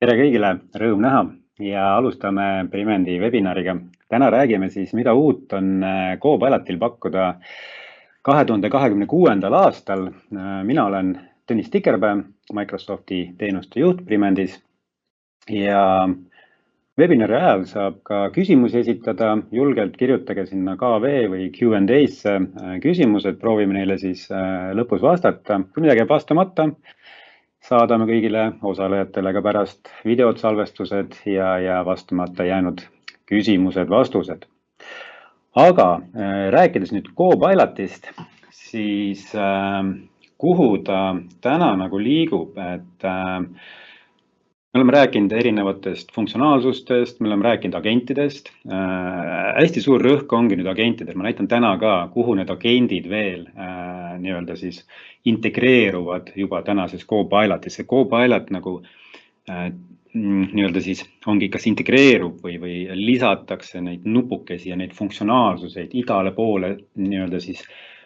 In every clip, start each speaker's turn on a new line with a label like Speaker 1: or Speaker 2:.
Speaker 1: Tere kõigile, rõõm näha ja alustame Primendi webinariga. Täna räägime siis, mida uut on Copilotil pakkuda 2026. aastal. Mina olen Tõnis Tikerpää, Microsofti teenuste juht Primendis ja webinari ajal saab ka küsimusi esitada. Julgelt kirjutage sinna KV või Q&A'sse küsimused, proovime neile siis lõpus vastata. Kui midagi jääb vastamata, saadame kõigile osalejatele ka pärast videod, salvestused ja vastamata jäänud küsimused, vastused. Aga rääkides nüüd Copilotist, siis kuhu ta täna nagu liigub, et me oleme rääkinud erinevatest funktsionaalsustest, me oleme rääkinud agentidest. Hästi suur rõhk ongi nüüd agentidel. Ma näitan täna ka, kuhu need agendid veel nii-öelda siis integreeruvad juba tänases Copilotis. See Copilot nagu nii-öelda siis ongi kas integreerub või lisatakse neid nupukesi ja neid funktsionaalsuseid igale poole nii-öelda siis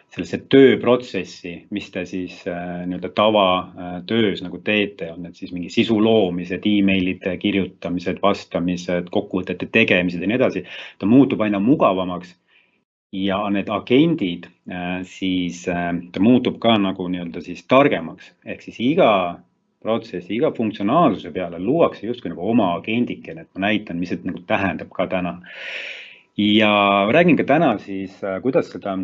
Speaker 1: sellesse tööprotsessi, mis te siis nii-öelda tavatöös nagu teete, on need siis mingi sisu loomised, emailide kirjutamised, vastamised, kokkuvõtete tegemised ja nii edasi. Ta muutub aina mugavamaks ja need agendid siis ta muutub ka nagu nii-öelda siis targemaks. Ehk siis iga protsessi, iga funktsionaalsuse peale luuakse justkui nagu oma agendikene, et ma näitan, mis see nagu tähendab ka täna. Ja räägin ka täna siis, kuidas seda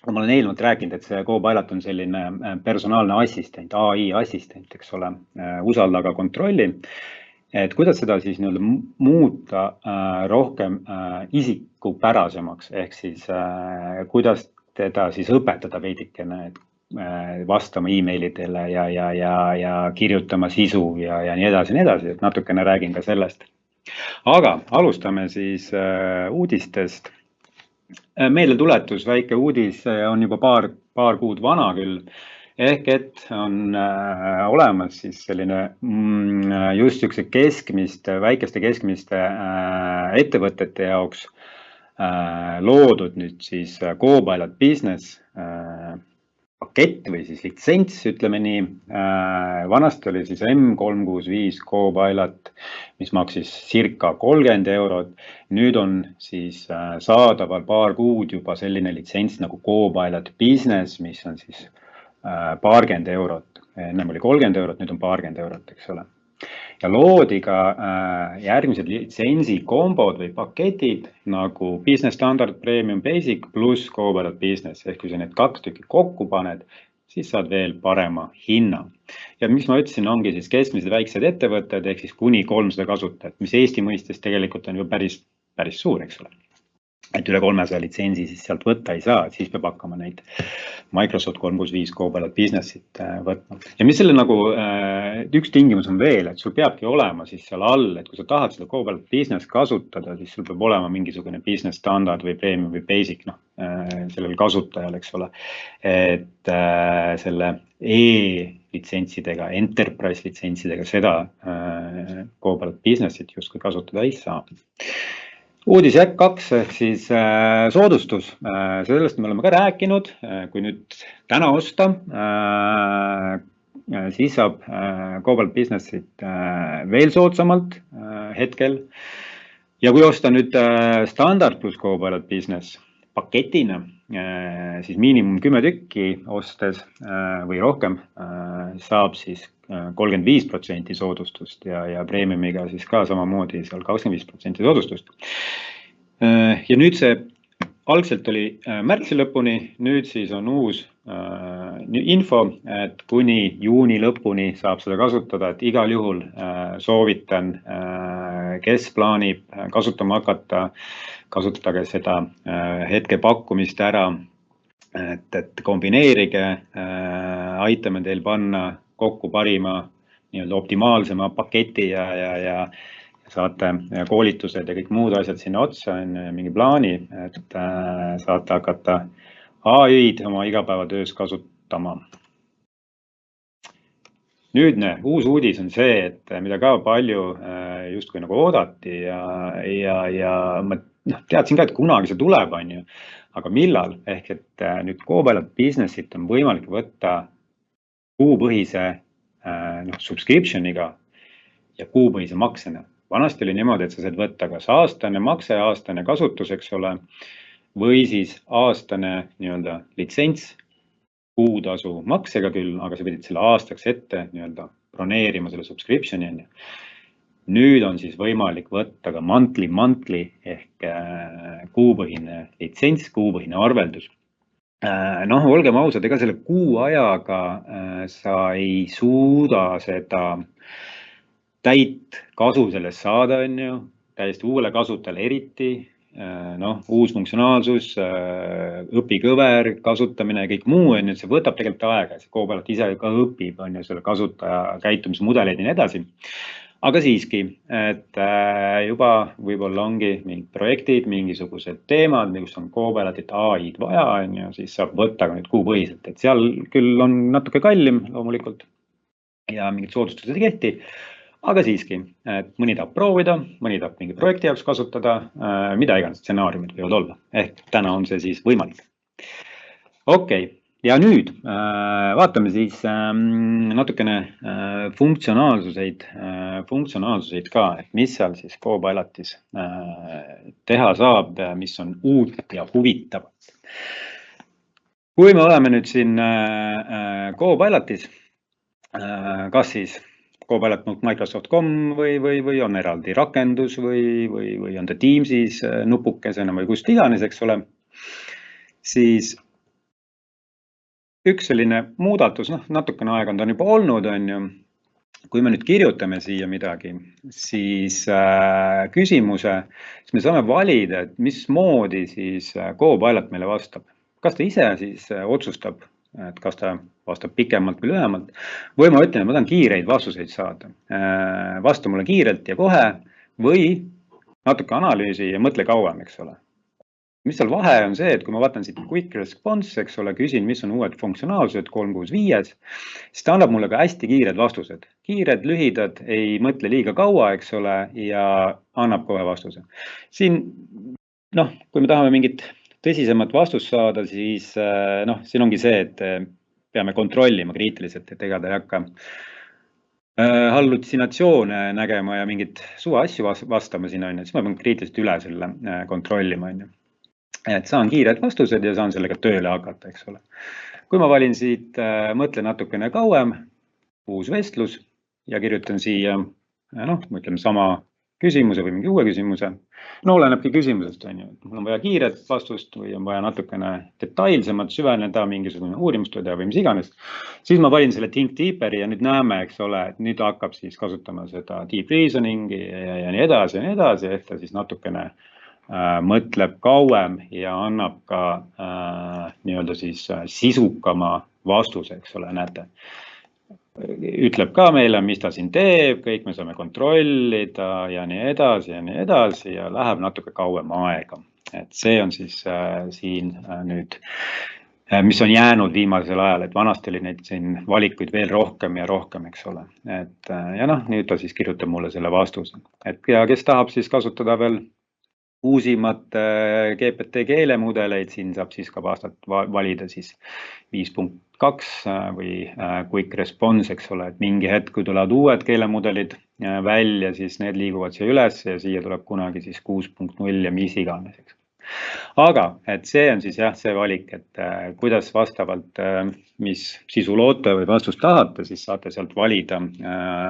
Speaker 1: ma olen eelnevalt rääkinud, et see Copilot on selline personaalne assistent, AI assistent, eks ole, usalda aga kontrolli. Et kuidas seda siis muuta rohkem isikupärasemaks, ehk siis kuidas teda siis õpetada veidikene, et vastama emailidele ja kirjutama sisu ja nii edasi, et natukene räägin ka sellest. Aga alustame siis uudistest. Meeldetuletus, väike uudis on juba paar kuud vana küll, ehk et on olemas siis selline just niisuguse väikeste keskmiste ettevõtete jaoks loodud nüüd siis Copilot Business pakett või siis litsents, ütleme nii. Vanasti oli siis M365 Copilot, mis maksis circa 30 €. Nüüd on siis saadaval paar kuud juba selline litsents nagu Copilot Business, mis on siis paarkümmend eurot. Ennem oli 30 €, nüüd on paarkümmend eurot, eks ole. Ja loodi ka järgmised litsentsi kombod või paketid nagu Business Standard, Premium Basic pluss Copilot Business. Ehk kui sa need 2 tükki kokku paned, siis saad veel parema hinna. Ja mis ma ütlesin, ongi siis keskmised väiksed ettevõtted, ehk siis kuni 300 kasutajat, mis Eesti mõistes tegelikult on ju päris suur, eks ole. Et üle 300 litsentsi siis sealt võtta ei saa, et siis peab hakkama neid Microsoft 365 Copilot Businessit võtma. Ja mis selle nagu, üks tingimus on veel, et sul peabki olema siis seal all, et kui sa tahad seda Copilot Business kasutada, siis sul peab olema mingisugune Business Standard või Premium või Basic, sellel kasutajal, eks ole. Et selle e-litsentsidega, enterprise litsentsidega seda Copilot Businessit justkui kasutada ei saa. Uudis jäkk 2 ehk siis soodustus. Sellest me oleme ka rääkinud. Kui nüüd täna osta, siis saab Copilot Businessit veel soodsamalt hetkel. Ja kui osta nüüd standard pluss Copilot Business paketina, siis miinimum 10 tükki ostes või rohkem saab siis 35% soodustust ja premiumiga siis ka samamoodi seal 25% soodustust. Ja nüüd see algselt oli märtsi lõpuni, nüüd siis on uus info, et kuni juuni lõpuni saab seda kasutada, et igal juhul soovitan, kes plaanib kasutama hakata, kasutage seda hetke pakkumist ära, et kombineerige, aitame teil panna kokku parima nii-öelda optimaalsema paketi ja saate koolitused ja kõik muud asjad sinna otsa, mingi plaani, et saate hakata AI-d oma igapäevatöös kasutama. Nüüdne uus uudis on see, et mida ka palju justkui nagu oodati ja ma teadsin ka, et kunagi see tuleb, aga millal, ehk et nüüd Copilot Businessit on võimalik võtta kuupõhise subscriptioniga ja kuupõhise maksena. Vanasti oli niimoodi, et sa said võtta kas aastane makse, aastane kasutus, eks ole, või siis aastane nii-öelda litsents, kuutasu maksega küll, aga sa pidid selle aastaks ette nii-öelda broneerima selle subscription'i. Nüüd on siis võimalik võtta ka monthly ehk kuupõhine litsents, kuupõhine arveldus. Noh, olgem ausad, ega selle kuu ajaga sa ei suuda seda täit kasu sellest saada, on ju, täiesti uuele kasutajale eriti. Noh, uus funktsionaalsus, õpikõver, kasutamine ja kõik muu, on ju, see võtab tegelikult aega, see Copilot ise ka õpib, on ju, selle kasutaja käitumismudeleid ja nii edasi. Aga siiski, et juba võib-olla ongi mingid projektid, mingisugused teemad, kus on Copilotit AI-d vaja, on ju, siis saab võtta ka nüüd kuupõhiselt, et seal küll on natuke kallim loomulikult ja mingid soodustused ei kehti. Aga siiski, et mõni tahab proovida, mõni tahab mingi projekti jaoks kasutada, mida iganes stsenaariumid võivad olla. Ehk täna on see siis võimalik. Okei, ja nüüd vaatame siis natukene funktsionaalsuseid ka, et mis seal siis Copilotis teha saab, mis on uut ja huvitavat. Kui me oleme nüüd siin Copilotis, kas siis Copilot.microsoft.com või on eraldi rakendus või on ta Teamsis nupukesena või kust iganes, eks ole, siis üks selline muudatus, natukene aega on ta juba olnud, on ju. Kui me nüüd kirjutame siia midagi, siis küsimuse, siis me saame valida, et mismoodi siis Copilot meile vastab. Kas ta ise siis otsustab, et kas ta vastab pikemalt või lühemalt, või ma ütlen, et ma tahan kiireid vastuseid saada. Vasta mulle kiirelt ja kohe või natuke analüüsi ja mõtle kauem, eks ole. Mis seal vahe on see, et kui ma vaatan siit quick response, eks ole, küsin, mis on uued funktsionaalsused 365, siis ta annab mulle ka hästi kiired vastused. Kiired, lühidad, ei mõtle liiga kaua, eks ole, ja annab kohe vastuse. Siin, kui me tahame mingit tõsisemat vastust saada, siis siin ongi see, et peame kontrollima kriitiliselt, et ega ta ei hakka hallutsinatsioone nägema ja mingit suva asju vastama siin, on ju, siis ma pean kriitiliselt üle selle kontrollima, on ju. Et saan kiired vastused ja saan sellega tööle hakata, eks ole. Kui ma valin siit, mõtlen natukene kauem, uus vestlus ja kirjutan siia, ütleme sama küsimuse või mingi uue küsimuse. Olenebki küsimusest, on ju. Mul on vaja kiiret vastust või on vaja natukene detailsemalt süveneda, mingisugune uurimustöö teha või mis iganes. Siis ma valin selle think deeper ja nüüd näeme, eks ole, et nüüd hakkab siis kasutama seda deep reasoning'i ja nii edasi ja nii edasi, ehk ta siis natukene mõtleb kauem ja annab ka nii-öelda siis sisukama vastuse, eks ole, näete. Ütleb ka meile, mis ta siin teeb, kõik me saame kontrollida ja nii edasi ja läheb natuke kauem aega. Et see on siis siin nüüd, mis on jäänud viimasel ajal, et vanasti oli neid siin valikuid veel rohkem ja rohkem, eks ole. Et, ja nüüd ta siis kirjutab mulle selle vastuse. Et, ja kes tahab siis kasutada veel uusimat GPT keelemudeleid, siin saab siis ka valida siis 5.2 või quick response, eks ole, et mingi hetk, kui tulevad uued keelemudelid välja, siis need liiguvad siia üles ja siia tuleb kunagi siis 6.0 ja mis iganes, eks. Aga, et see on siis jah, see valik, et kuidas vastavalt, mis sisu loote või vastust tahate, siis saate sealt valida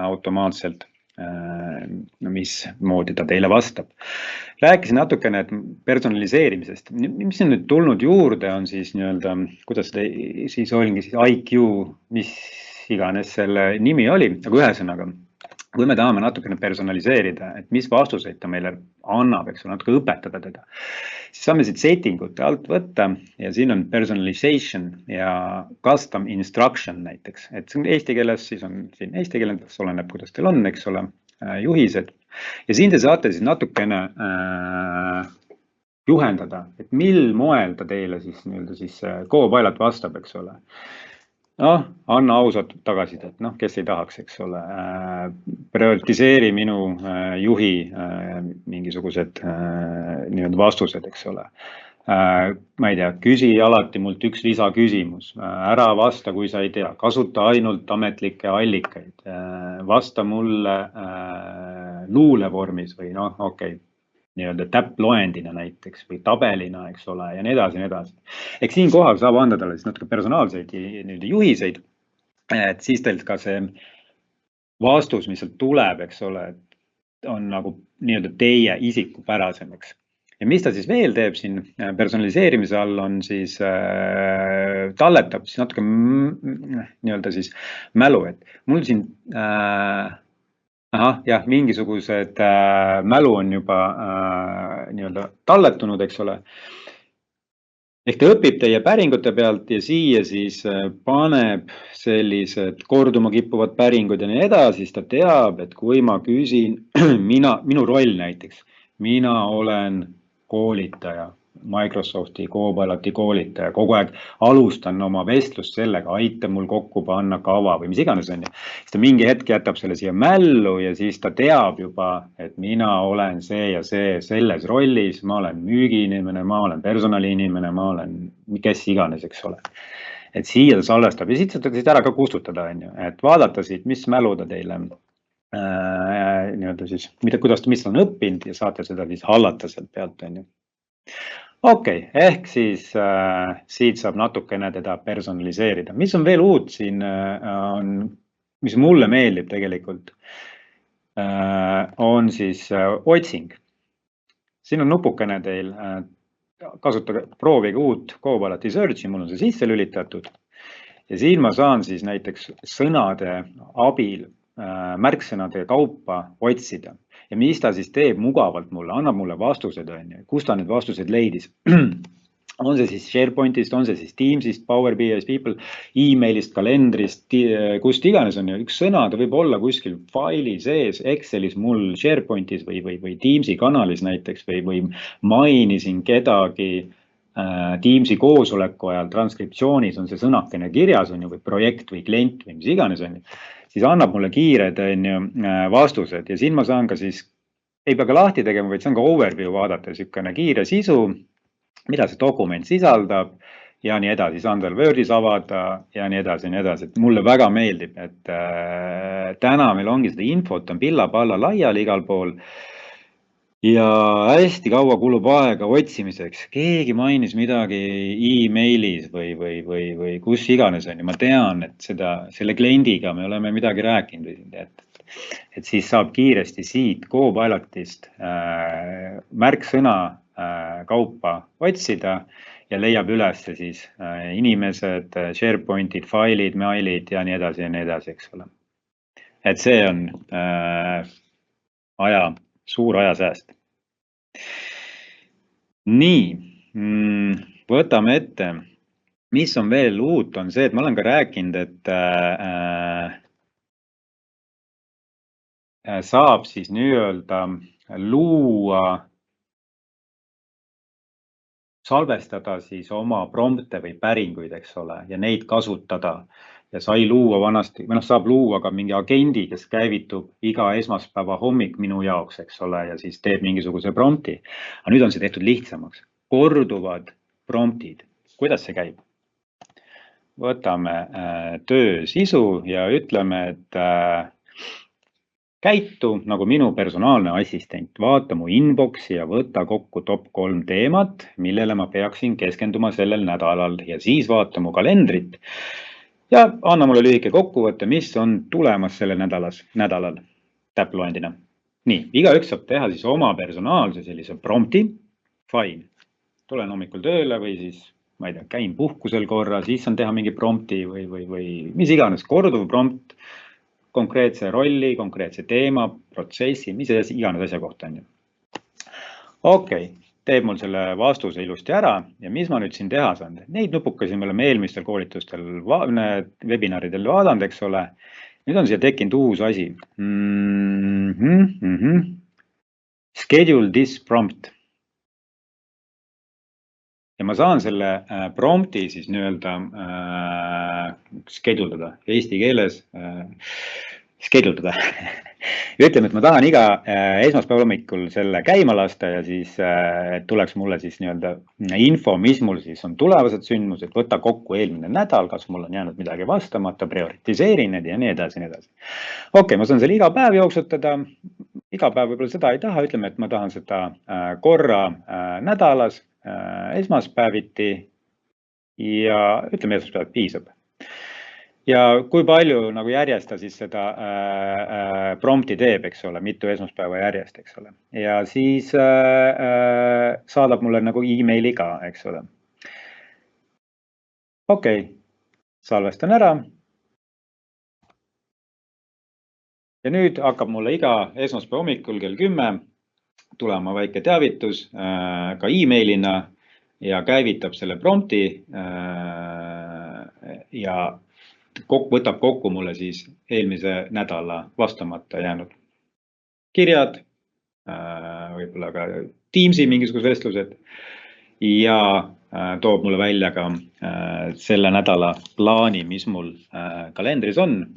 Speaker 1: automaatselt, mismoodi ta teile vastab. Rääkisin natukene personaliseerimisest. Mis on nüüd tulnud juurde, on siis nii-öelda, kuidas siis olingi siis IQ, mis iganes selle nimi oli, aga ühesõnaga, kui me tahame natukene personaliseerida, et mis vastuseid ta meile annab, eks ole, natuke õpetada teda, siis saame siit settingute alt võtta ja siin on personalization ja custom instruction näiteks, et see on eesti keeles, siis on siin eesti keeles, oleneb, kuidas teil on, eks ole, juhised. Ja siin te saate siis natukene juhendada, et mil moel ta teile siis nii-öelda siis Copilot vastab, eks ole. Anna ausalt tagasisidet, kes ei tahaks, eks ole. Prioritiseeri minu juhi mingisugused nii-öelda vastused, eks ole. ma ei tea, küsi alati mult üks lisaküsimus, ära vasta, kui sa ei tea, kasuta ainult ametlikke allikaid, vasta mulle luulevormis või noh, okei, nii-öelda täpploendina näiteks või tabelina, eks ole, ja nii edasi, nii edasi. Eks siin kohal saab anda talle siis natuke personaalseid juhiseid, et siis teil ka see vastus, mis sealt tuleb, eks ole, on nagu nii-öelda teie isikupärasem, eks. Ja mis ta siis veel teeb siin personaliseerimise all on siis talletab siis natuke nii-öelda siis mälu, et mul siin jah, mingisugused mälu on juba nii-öelda talletunud, eks ole. Ehk ta õpib teie päringute pealt ja siia siis paneb sellised korduma kippuvad päringud ja nii edasi, siis ta teab, et kui ma küsin, minu roll näiteks, mina olen koolitaja, Microsofti Copiloti koolitaja, kogu aeg alustan oma vestlust sellega, aita mul kokku panna kava või mis iganes on ju. Siis ta mingi hetk jätab selle siia mällu ja siis ta teab juba, et mina olen see ja see selles rollis, ma olen müügiinimene, ma olen personaliinimene, ma olen kes iganes, eks ole. Et siia ta salvestab ja siit saate ära ka kustutada, on ju, et vaadata siit, mis mälu ta teile nii-öelda siis, mis on õppinud ja saate seda siis hallata sealt pealt, on ju. Okei, ehk siis siit saab natukene teda personaliseerida. Mis on veel uut siin, mis mulle meeldib tegelikult, on siis otsing. Siin on nupukene teil, kasutage, proovige uut Copiloti search'i, mul on see sisse lülitatud. Ja siin ma saan siis näiteks sõnade abil märksõnade kaupa otsida ja mis ta siis teeb mugavalt mulle, annab mulle vastused, kus ta need vastused leidis. On see siis SharePointist, on see siis Teamsist, Power BI'st, People, emailist, kalendrist, kust iganes on ju. Üks sõna, ta võib olla kuskil faili sees, Excelis mul SharePointis või Teamsi kanalis näiteks või mainisin kedagi Teamsi koosoleku ajal transkriptsioonis on see sõnakene kirjas on ju, või projekt või klient või mis iganes on ju, siis annab mulle kiired vastused ja siin ma saan ka siis, ei pea ka lahti tegema, vaid saan ka overview vaadata, niisugune kiire sisu, mida see dokument sisaldab ja nii edasi, saan tal Wordis avada ja nii edasi, et mulle väga meeldib, et täna meil ongi seda infot on pilla-palla laiali igal pool ja hästi kaua kulub aega otsimiseks. Keegi mainis midagi e-mailis või kus iganes on ju. Ma tean, et selle kliendiga me oleme midagi rääkinud, et siis saab kiiresti siit Copilotist märksõna kaupa otsida ja leiab üles siis inimesed, SharePointid, failid, mailid ja nii edasi, eks ole. Et see on suur ajasääst. Nii, võtame ette, mis on veel uut, on see, et ma olen ka rääkinud, et saab siis nii-öelda luua, salvestada siis oma prompte või päringuid, eks ole, ja neid kasutada. Ja sai luua vanasti, või saab luua ka mingi agendi, kes käivitub iga esmaspäeva hommik minu jaoks, eks ole, ja siis teeb mingisuguse prompti. Aga nüüd on see tehtud lihtsamaks. Korduvad promptid. Kuidas see käib? Võtame töö sisu ja ütleme, et käitu nagu minu personaalne assistent. Vaata mu inboxi ja võta kokku top 3 teemat, millele ma peaksin keskenduma sellel nädalal ja siis vaata mu kalendrit. Ja anna mulle lühike kokkuvõtte, mis on tulemas selle nädalal täpploendina. Nii, igaüks saab teha siis oma personaalse sellise prompti. Fine. Tulen hommikul tööle või siis, ma ei tea, käin puhkusel korra, siis saan teha mingi prompti või mis iganes korduv prompt, konkreetse rolli, konkreetse teema, protsessi, mis iganes asja kohta on ju. Okei. Teeb mul selle vastuse ilusti ära ja mis ma nüüd siin teha saan? Neid nupukasi me oleme eelmistel koolitustel, webinaridel vaadanud, eks ole. Nüüd on siia tekkinud uus asi. Schedule this prompt. Ja ma saan selle prompti siis nii-öelda schedule'da eesti keeles, schedule'da. ja ütleme, et ma tahan iga esmaspäeva hommikul selle käima lasta ja siis tuleks mulle siis nii-öelda info, mis mul siis on tulevased sündmused, võta kokku eelmine nädal, kas mul on jäänud midagi vastamata, prioritiseerin need ja nii edasi, nii edasi. Okei, ma saan selle iga päev jooksutada, iga päev võib-olla seda ei taha, ütleme, et ma tahan seda korra nädalas, esmaspäeviti ja ütleme, esmaspäev piisab. Ja kui palju nagu järjest ta siis seda prompti teeb, eks ole, mitu esmaspäeva järjest, eks ole. Ja siis saadab mulle nagu emaili ka, eks ole. Okei, salvestan ära. Ja nüüd hakkab mulle iga esmaspäeva hommikul kell 10 tulema väike teavitus ka emailina ja käivitab selle prompti ja võtab kokku mulle siis eelmise nädala vastamata jäänud kirjad, võib-olla ka Teamsi mingisugused vestlused ja toob mulle välja ka selle nädala plaani, mis mul kalendris on,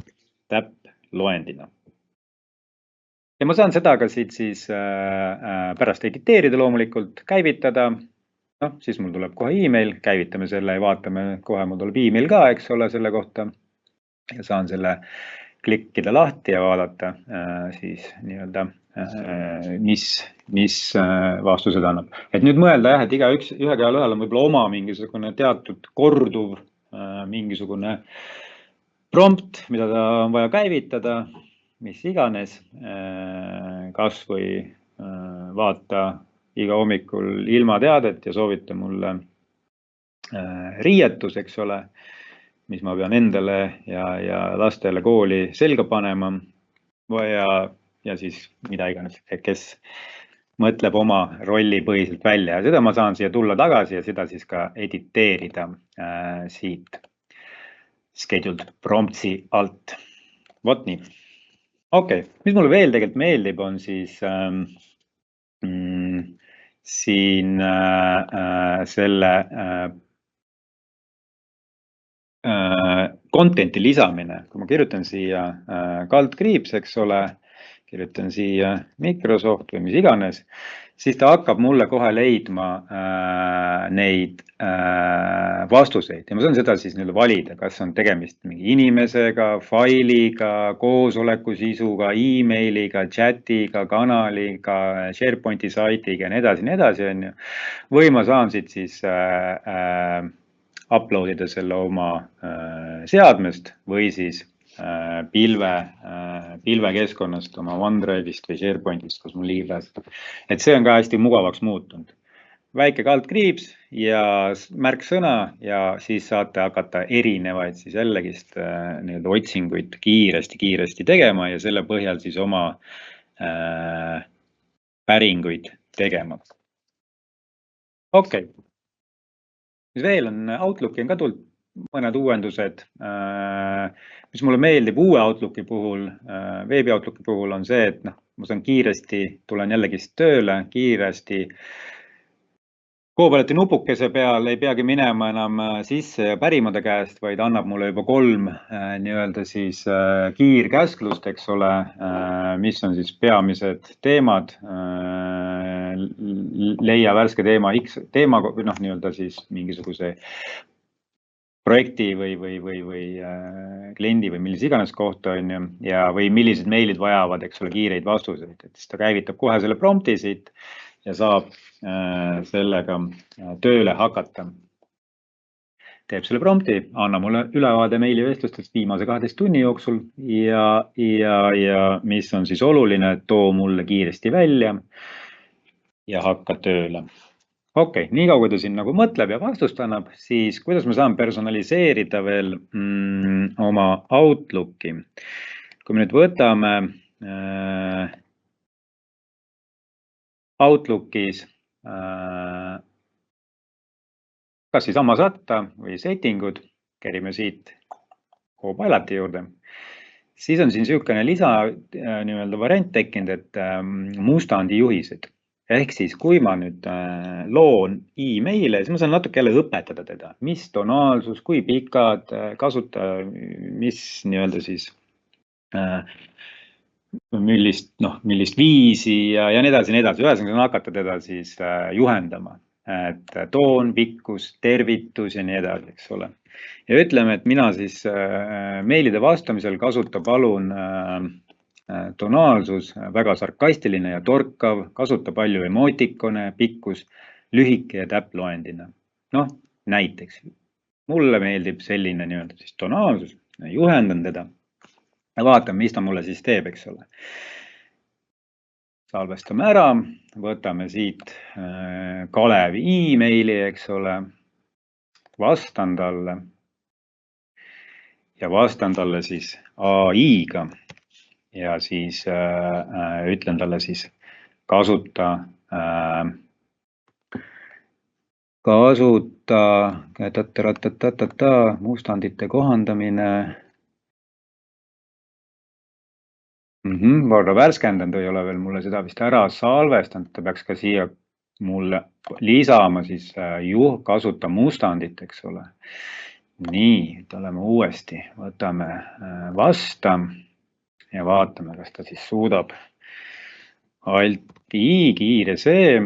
Speaker 1: täpploendina. Ja ma saan seda ka siit siis pärast editeerida loomulikult, käivitada. Noh, siis mul tuleb kohe email, käivitame selle ja vaatame, kohe mul tuleb email ka, eks ole, selle kohta. Ja saan selle klikkida lahti ja vaadata siis nii-öelda, mis vastused annab. Et nüüd mõelda jah, et ühel on võib-olla oma mingisugune teatud korduv mingisugune prompt, mida ta on vaja käivitada, mis iganes, kas või vaata iga hommikul ilmateadet ja soovita mulle riietus, eks ole, mis ma pean endale ja lastele kooli selga panema ja siis mida iganes, kes mõtleb oma rolli põhiselt välja ja seda ma saan siia tulla tagasi ja seda siis ka editeerida siit scheduled promptsi alt. Vot nii. Okei, mis mulle veel tegelikult meeldib, on siis siin selle content'i lisamine. Kui ma kirjutan siia kaldkriips, eks ole, kirjutan siia Microsoft või mis iganes, siis ta hakkab mulle kohe leidma neid vastuseid ja ma saan seda siis nüüd valida, kas on tegemist mingi inimesega, failiga, koosoleku sisuga, emailiga, chatiga, kanaliga, SharePointi saitiga ja nii edasi, on ju. Või ma saan siit siis uploadida selle oma seadmest või siis pilvekeskkonnast oma OneDrive'ist või SharePointist, kus mul ligipääs. Et see on ka hästi mugavaks muutunud. Väike kaldkriips ja märksõna ja siis saate hakata erinevaid siis jällegist nii-öelda otsinguid kiiresti tegema ja selle põhjal siis oma päringuid tegema. Okei. Mis veel on, Outlooki on ka tulnud mõned uuendused, mis mulle meeldib uue Outlooki puhul, veebi Outlooki puhul on see, et ma saan kiiresti, tulen jällegist tööle, kiiresti Copiloti nupukese peal ei peagi minema enam sisse ja pärimade käest, vaid annab mulle juba 3 nii-öelda siis kiirkäsklust, eks ole, mis on siis peamised teemad, leia värske teema, nii-öelda siis mingisuguse projekti või kliendi või millise iganes kohta on ju, ja või millised meilid vajavad, eks ole, kiireid vastuseid, et siis ta käivitab kohe selle prompti siit ja saab sellega tööle hakata. Teeb selle prompti, anna mulle ülevaade meilivestlustest viimase 12 tunni jooksul ja mis on siis oluline, too mulle kiiresti välja ja hakka tööle. Okei, nii kaua kui ta siin nagu mõtleb ja vastust annab, siis kuidas ma saan personaliseerida veel oma Outlooki. Kui me nüüd võtame Outlookis kas siis Amazata või settingud, kerime siit Copiloti juurde, siis on siin niisugune lisa nii-öelda variant tekkinud, et mustandi juhised. Ehk siis, kui ma nüüd loon e-maile, siis ma saan natuke jälle õpetada teda, mis tonaalsus, kui pikad, kasuta, mis nii-öelda siis millist viisi ja nii edasi, nii edasi. Ühesõnaga hakata teda siis juhendama, et toon, pikkus, tervitus ja nii edasi, eks ole. Ja ütleme, et mina siis meilide vastamisel kasuta palun tonaalsus väga sarkastiline ja torkav, kasuta palju emotikone, pikkus lühike ja täpploendina. Noh, näiteks mulle meeldib selline nii-öelda siis tonaalsus, juhendan teda ja vaatame, mis ta mulle siis teeb, eks ole. Salvestame ära, võtame siit Kalevi emaili, eks ole, vastan talle ja vastan talle siis AI-ga ja siis ütlen talle siis kasuta mustandite kohandamine. Varro värskendanud, ei ole veel mulle seda vist ära salvestanud, ta peaks ka siia mulle lisama siis kasuta mustandit, eks ole. Nii, tuleme uuesti, võtame vasta ja vaatame, kas ta siis suudab. Alt-I, kiire see.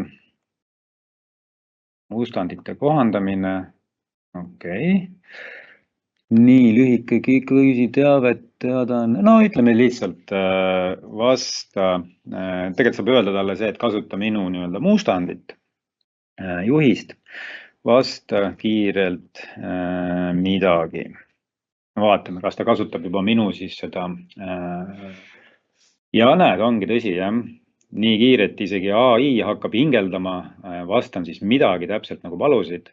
Speaker 1: Mustandite kohandamine. Okei. Nii, lühike küsiteavet teada on. No ütleme lihtsalt vasta. Tegelikult saab öelda talle see, et kasuta minu nii-öelda mustandit juhist. Vasta kiirelt midagi. Vaatame, kas ta kasutab juba minu siis seda. Ja näed, ongi tõsi, jah. Nii kiirelt isegi AI hakkab hingeldama. Vastan siis midagi täpselt nagu palusid.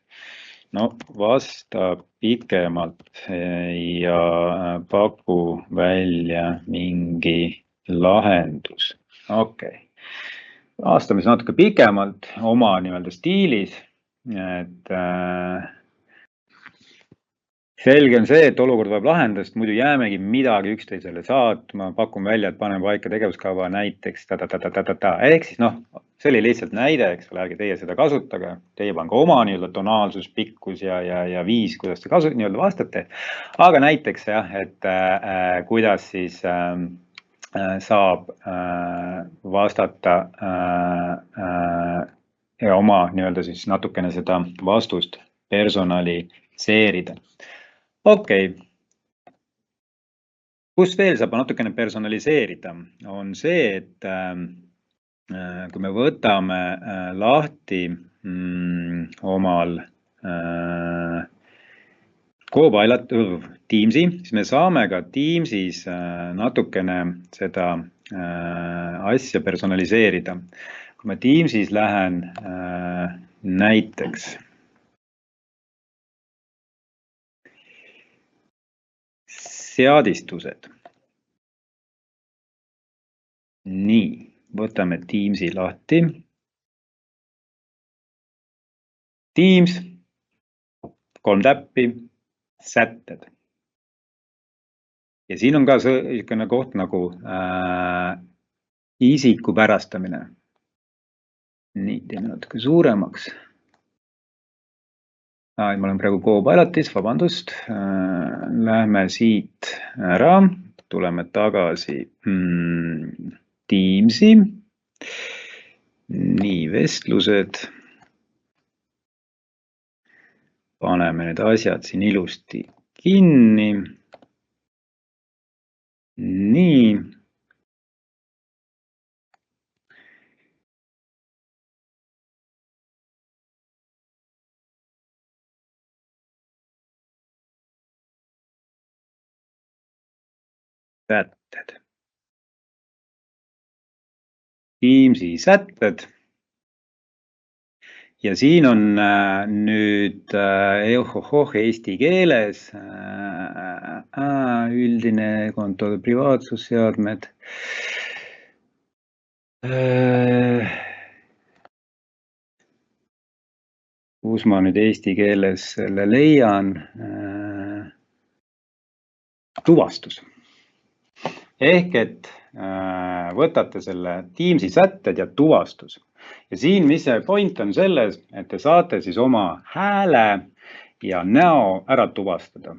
Speaker 1: No vasta pikemalt ja paku välja mingi lahendus. Okei. Vastame siis natuke pikemalt oma nii-öelda stiilis. Et selge on see, et olukord vajab lahendust, muidu jäämegi midagi üksteisele saatma, pakun välja, et paneme paika tegevuskava näiteks ehk siis noh, see oli lihtsalt näide, eks ole, ärge teie seda kasutage, teie pange oma nii-öelda tonaalsus, pikkus ja viis, kuidas te nii-öelda vastate, aga näiteks jah, et kuidas siis saab vastata ja oma nii-öelda siis natukene seda vastust personaliseerida. Okei. Kus veel saab natukene personaliseerida, on see, et kui me võtame lahti omal Copilot Teamsi, siis me saame ka Teamsis natukene seda asja personaliseerida. Kui ma Teamsis lähen näiteks seadistused. Nii, võtame Teamsi lahti. Teams, 3 täppi, sätted. Ja siin on ka selline koht nagu isikupärastamine. Nii, teeme natuke suuremaks. Ma olen praegu Copilotis, vabandust. Lähme siit ära, tuleme tagasi Teamsi. Nii, vestlused. Paneme need asjad siin ilusti kinni. Nii. Sätted. Teamsi sätted. Ja siin on nüüd eesti keeles üldine konto privaatsusseadmed. Kus ma nüüd eesti keeles selle leian? Tuvastus. Ehk et võtate selle Teamsi sätted ja tuvastus. Ja siin, mis see point on selles, et te saate siis oma hääle ja näo ära tuvastada.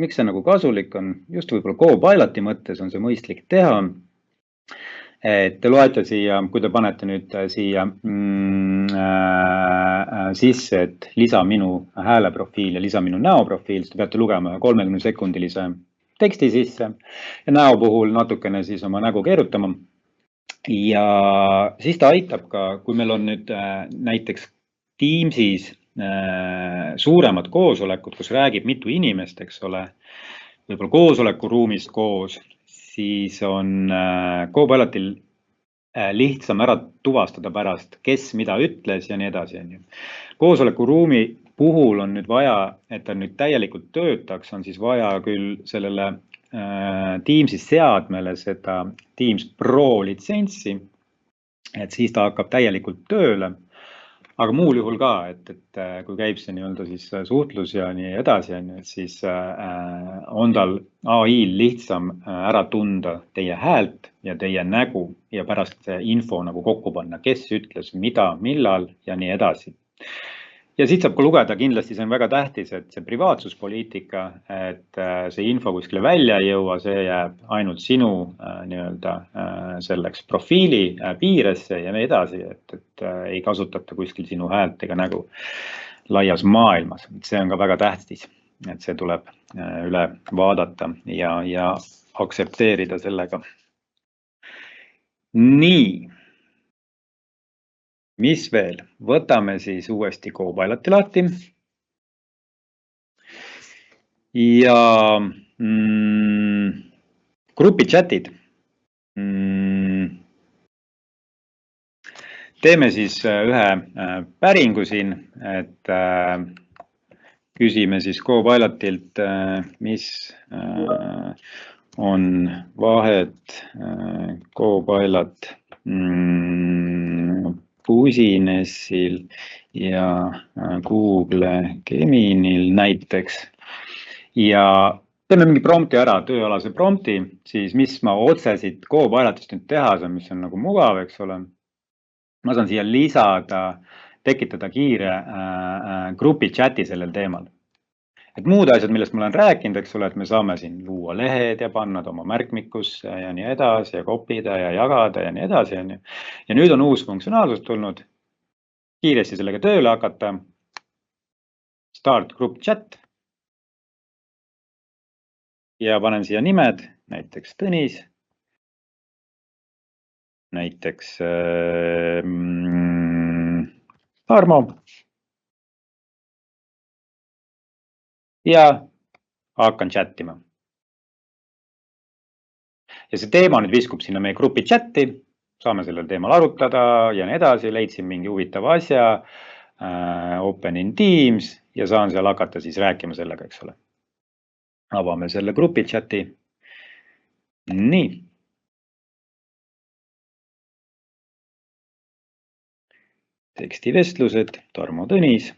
Speaker 1: Miks see nagu kasulik on? Just võib-olla Copiloti mõttes on see mõistlik teha. Et te loete siia, kui te panete nüüd siia sisse, et lisa minu hääleprofiil ja lisa minu näoprofiil, siis te peate lugema 30-sekundilise teksti sisse ja näo puhul natukene siis oma nägu keerutama. Ja siis ta aitab ka, kui meil on nüüd näiteks Teamsis suuremad koosolekud, kus räägib mitu inimest, eks ole, võib-olla koosolekuruumis koos, siis on Copilotil lihtsam ära tuvastada pärast, kes mida ütles ja nii edasi. Koosolekuruumi puhul on nüüd vaja, et ta nüüd täielikult töötaks, on siis vaja küll sellele Teamsi seadmele seda Teams Pro litsentsi, et siis ta hakkab täielikult tööle. Aga muul juhul ka, et kui käib see nii-öelda siis suhtlus ja nii edasi, et siis on tal AI-l lihtsam ära tunda teie häält ja teie nägu ja pärast info nagu kokku panna, kes ütles mida, millal ja nii edasi. Ja siit saab ka lugeda, kindlasti see on väga tähtis, et see privaatsuspoliitika, et see info kuskile välja ei jõua, see jääb ainult sinu nii-öelda selleks profiili piiresse ja nii edasi, et ei kasutata kuskil sinu häält ega nägu laias maailmas. See on ka väga tähtis, et see tuleb üle vaadata ja aktsepteerida sellega. Nii. Mis veel? Võtame siis uuesti Copiloti lahti. Ja grupichatid. Teeme siis ühe päringu siin, et küsime siis Copilotilt, mis on vahet Copilot Businessil ja Google Geminil näiteks. Ja teeme mingi prompti ära, tööalase prompti, siis mis ma otse siit Copilotist nüüd teha saan, mis on nagu mugav, eks ole. Ma saan siia lisada, tekitada kiire grupi chati sellel teemal. Et muud asjad, millest ma olen rääkinud, eks ole, et me saame siin luua lehed ja panna oma märkmikusse ja nii edasi ja kopida ja jagada ja nii edasi. Ja nüüd on uus funktsionaalsus tulnud. Kiiresti sellega tööle hakata. Start group chat. Ja panen siia nimed, näiteks Tõnis. Näiteks Tarmo. Ja hakkan chattima. Ja see teema nüüd viskub sinna meie grupi chati, saame sellel teemal arutada ja nii edasi, leidsin mingi huvitava asja, Open in Teams ja saan seal hakata siis rääkima sellega, eks ole. Avame selle grupi chati. Nii. Tekstivestlused, Tarmo Tõnis.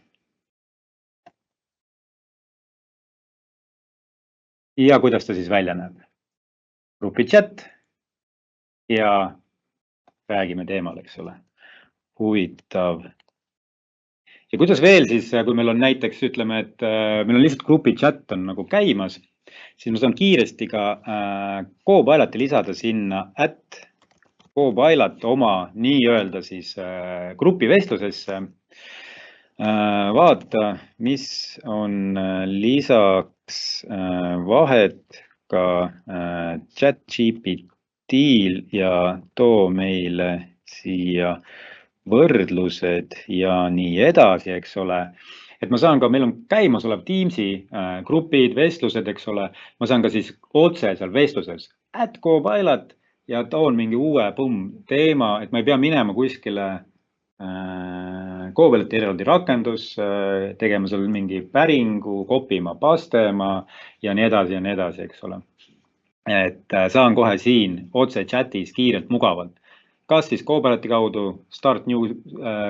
Speaker 1: Ja kuidas ta siis välja näeb? Grupi chat ja räägime teemal, eks ole. Huvitav. Ja kuidas veel siis, kui meil on näiteks, ütleme, et meil on lihtsalt grupi chat on nagu käimas, siis ma saan kiiresti ka Copiloti lisada sinna @Copilot oma nii-öelda siis grupivestlusesse. Vaata, mis on lisaks vahet ka ChatGPT-l ja too meile siia võrdlused ja nii edasi, eks ole. Et ma saan ka, meil on käimas olev Teamsi grupid, vestlused, eks ole. Ma saan ka siis otse seal vestluses @Copilot ja toon mingi uue teema, et ma ei pea minema kuskile Copiloti eraldi rakendus, tegema seal mingi päringu, kopima, pastema ja nii edasi, eks ole. Et saan kohe siin otse chatis kiirelt mugavalt. Kas siis Copiloti kaudu start new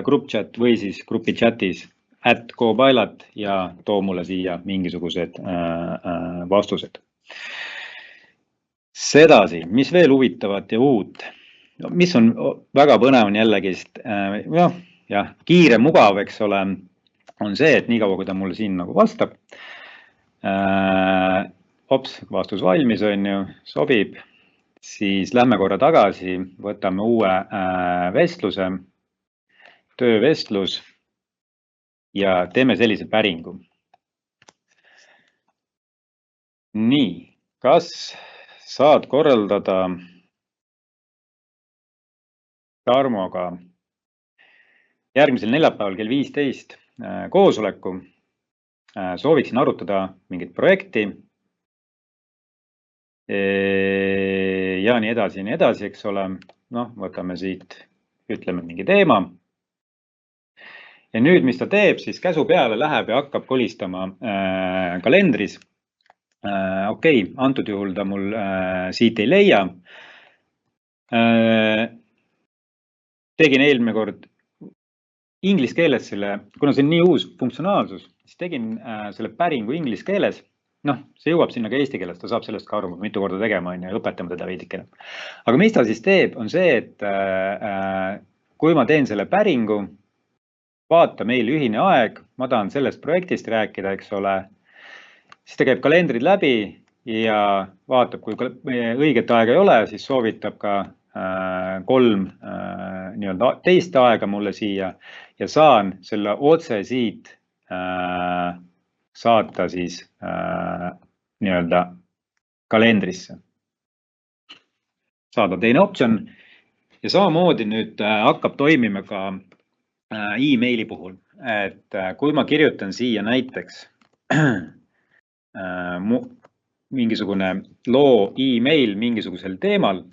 Speaker 1: group chat või siis grupi chatis @Copilot ja too mulle siia mingisugused vastused. Sedasi, mis veel huvitavat ja uut? Mis on väga põnev on jällegi, kiire, mugav, eks ole, on see, et nii kaua, kui ta mulle siin nagu vastab. Vastus valmis on ju, sobib. siis lähme korra tagasi, võtame uue vestluse, töövestlus ja teeme sellise päringu. Nii, kas saad korraldada Tarmoga järgmisel neljapäeval kell 15 koosoleku? Sooviksin arutada mingit projekti ja nii edasi, eks ole. Noh, võtame siit, ütleme mingi teema. Ja nüüd, mis ta teeb, siis käsu peale läheb ja hakkab kolistama kalendris. Okei, antud juhul ta mul siit ei leia. Tegin eelmine kord inglise keeles selle, kuna see on nii uus funktsionaalsus, siis tegin selle päringu inglise keeles. Noh, see jõuab sinna ka eesti keeles, ta saab sellest ka aru, mitu korda tegema ja õpetama teda veidikene. Aga mis ta siis teeb, on see, et kui ma teen selle päringu, vaata meil ühine aeg, ma tahan sellest projektist rääkida, eks ole, siis ta käib kalendrid läbi ja vaatab, kui õiget aega ei ole, siis soovitab ka 3 nii-öelda teist aega mulle siia ja saan selle otse siit saata siis nii-öelda kalendrisse. Saada teine optsioon ja samamoodi nüüd hakkab toimima ka e-maili puhul, et kui ma kirjutan siia näiteks mingisugune loo e-mail mingisugusel teemal,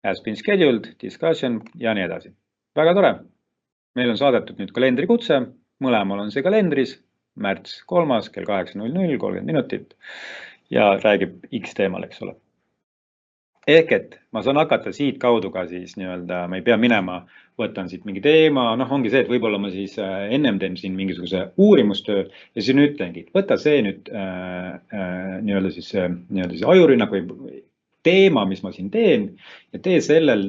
Speaker 1: has been scheduled, discussion ja nii edasi. Väga tore. Meil on saadetud nüüd kalendrikutse, mõlemal on see kalendris, märts 3. kell 8:00, 30 minutit ja räägib X teemal, eks ole. Ehk et ma saan hakata siit kaudu ka siis nii-öelda, ma ei pea minema, võtan siit mingi teema, noh ongi see, et võib-olla ma siis ennem teen siin mingisuguse uurimustöö ja siis nüüd ütlengi, võta see nüüd nii-öelda siis ajurünnak või teema, mis ma siin teen ja tee sellel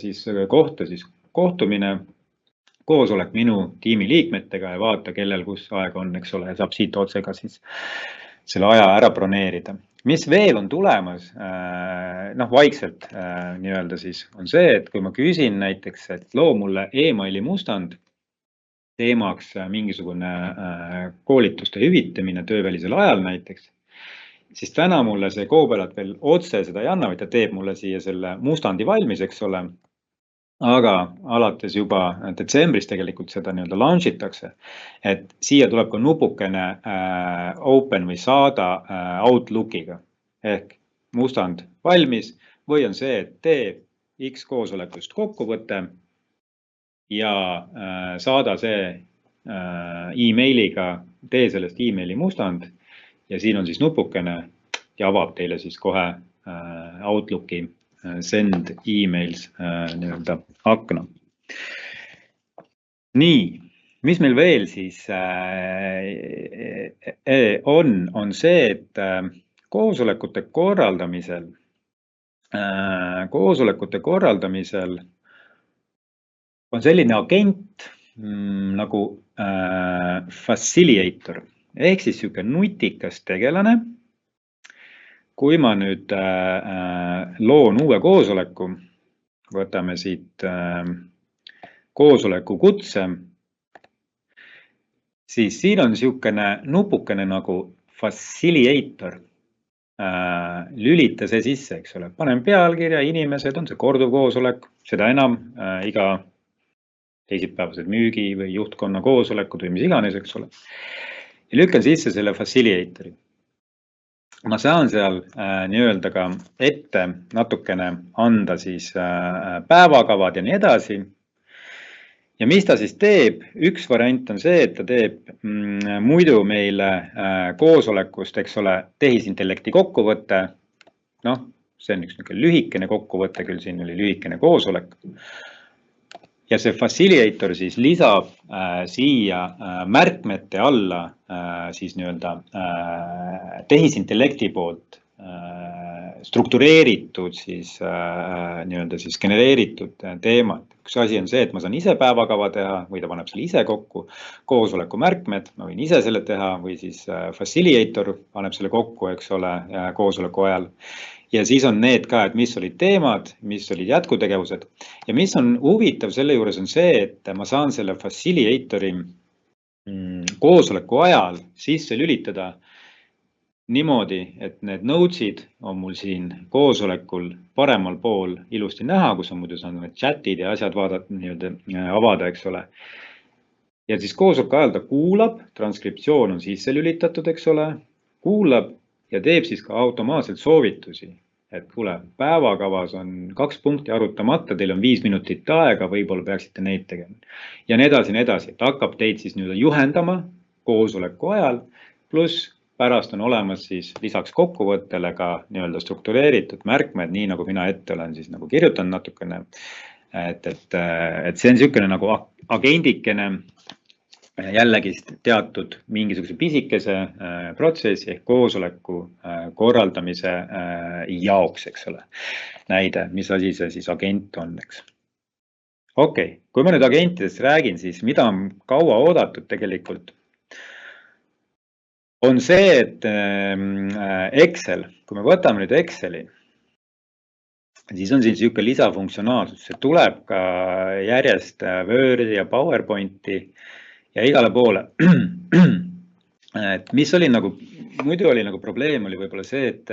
Speaker 1: siis kohta siis kohtumine, koosolek minu tiimi liikmetega ja vaata, kellel kus aeg on, eks ole, ja saab siit otse ka siis selle aja ära broneerida. Mis veel on tulemas, noh vaikselt nii-öelda siis on see, et kui ma küsin näiteks, et loo mulle e-maili mustand teemaks mingisugune koolituste hüvitamine töövälisel ajal näiteks, siis täna mulle see Koobelad veel otse seda ei anna, vaid ta teeb mulle siia selle mustandi valmis, eks ole. Aga alates juba detsembris tegelikult seda nii-öelda launch itakse, et siia tuleb ka nupukene open või saada Outlookiga ehk mustand valmis või on see, et tee X koosolekust kokkuvõte ja saada see e-mailiga, tee sellest e-maili mustand ja siin on siis nupukene ja avab teile siis kohe Outlooki send emails nii-öelda akna. Nii, mis meil veel siis on see, et koosolekute korraldamisel on selline agent nagu facilitator ehk siis niisugune nutikas tegelane. Kui ma nüüd loon uue koosoleku, võtame siit koosoleku kutse, siis siin on niisugune nupukene nagu facilitator. Lülita see sisse, eks ole. Panen pealkirja, inimesed, on see korduv koosolek, seda enam iga teisipäevased müügi või juhtkonna koosolekud või mis iganes, eks ole. Ja lükkan sisse selle facilitatori. Ma saan seal nii-öelda ka ette natukene anda siis päevakavad ja nii edasi. Ja mis ta siis teeb? Üks variant on see, et ta teeb muidu meile koosolekust, eks ole, tehisintellekti kokkuvõte. Noh, see on üks lühikene kokkuvõte, küll siin oli lühikene koosolek. Ja see facilitator siis lisab siia märkmete alla siis nii-öelda tehisintellekti poolt struktureeritud siis nii-öelda siis genereeritud teemad. Üks asi on see, et ma saan ise päevakava teha või ta paneb selle ise kokku, koosoleku märkmed, ma võin ise selle teha või siis facilitator paneb selle kokku, eks ole, koosoleku ajal. ja siis on need ka, et mis olid teemad, mis olid jätkutegevused ja mis on huvitav selle juures on see, et ma saan selle facilitatori koosoleku ajal sisse lülitada niimoodi, et need notes'id on mul siin koosolekul paremal pool ilusti näha, kus on muidu saan need chat'id ja asjad vaadata, nii-öelda avada, eks ole. Ja siis koosoleku ajal ta kuulab, transkriptsioon on sisse lülitatud, eks ole, kuulab ja teeb siis ka automaatselt soovitusi. Et kuule, päevakavas on 2 punkti arutamata, teil on 5 minutit aega, võib-olla peaksite neid tegema. Ja nii edasi, et hakkab teid siis nüüd juhendama koosoleku ajal, pluss pärast on olemas siis lisaks kokkuvõttele ka nii-öelda struktureeritud märkmed, nii nagu mina ette olen siis nagu kirjutanud natukene. Et see on niisugune nagu agendikene jällegi teatud mingisuguse pisikese protsessi ehk koosoleku korraldamise jaoks, eks ole. Näide, mis asi see siis agent on, eks. Okei, kui ma nüüd agentidest räägin, siis mida on kaua oodatud tegelikult, on see, et Excel, kui me võtame nüüd Exceli, siis on siin niisugune lisafunktsionaalsus, see tuleb ka järjest Wordi ja PowerPointi ja igale poole. Et mis oli nagu, muidu oli nagu probleem oli võib-olla see, et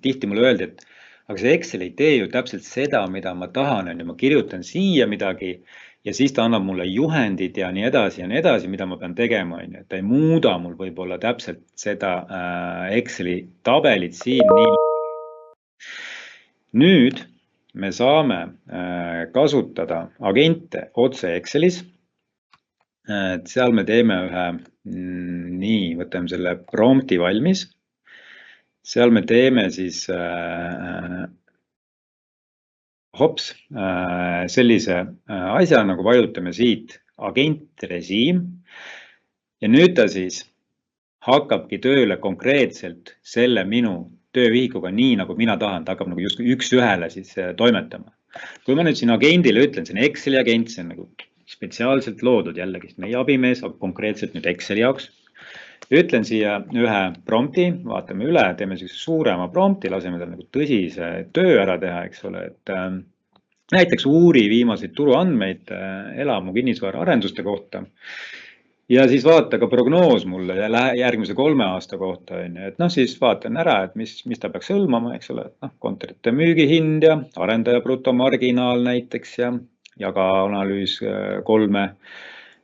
Speaker 1: tihti mulle öeldi, et aga see Excel ei tee ju täpselt seda, mida ma tahan, ma kirjutan siia midagi ja siis ta annab mulle juhendid ja nii edasi, mida ma pean tegema. Et ta ei muuda mul võib-olla täpselt seda Exceli tabelit siin. Nüüd me saame kasutada agente otse Excelis. Seal me teeme ühe, nii, võtame selle prompti valmis. Seal me teeme siis sellise asja, nagu vajutame siit agentrežiim. Ja nüüd ta siis hakkabki tööle konkreetselt selle minu töövihikuga nii, nagu mina tahan. Ta hakkab nagu just üks ühele siis toimetama. Kui ma nüüd siin agendile ütlen, see on Exceli agent, see on nagu spetsiaalselt loodud jällegi, meie abimees konkreetselt nüüd Exceli jaoks. Ütlen siia ühe prompti, vaatame üle, teeme suurema prompti, laseme tal nagu tõsise töö ära teha, eks ole, et näiteks uuri viimaseid turuandmeid elamu kinnisvara arenduste kohta. Ja siis vaata ka prognoos mulle järgmise 3 aasta kohta, et siis vaatan ära, et mis ta peaks hõlmama, eks ole, kontorite müügihind ja arendaja brutomarginaal näiteks ja ka analüüs 3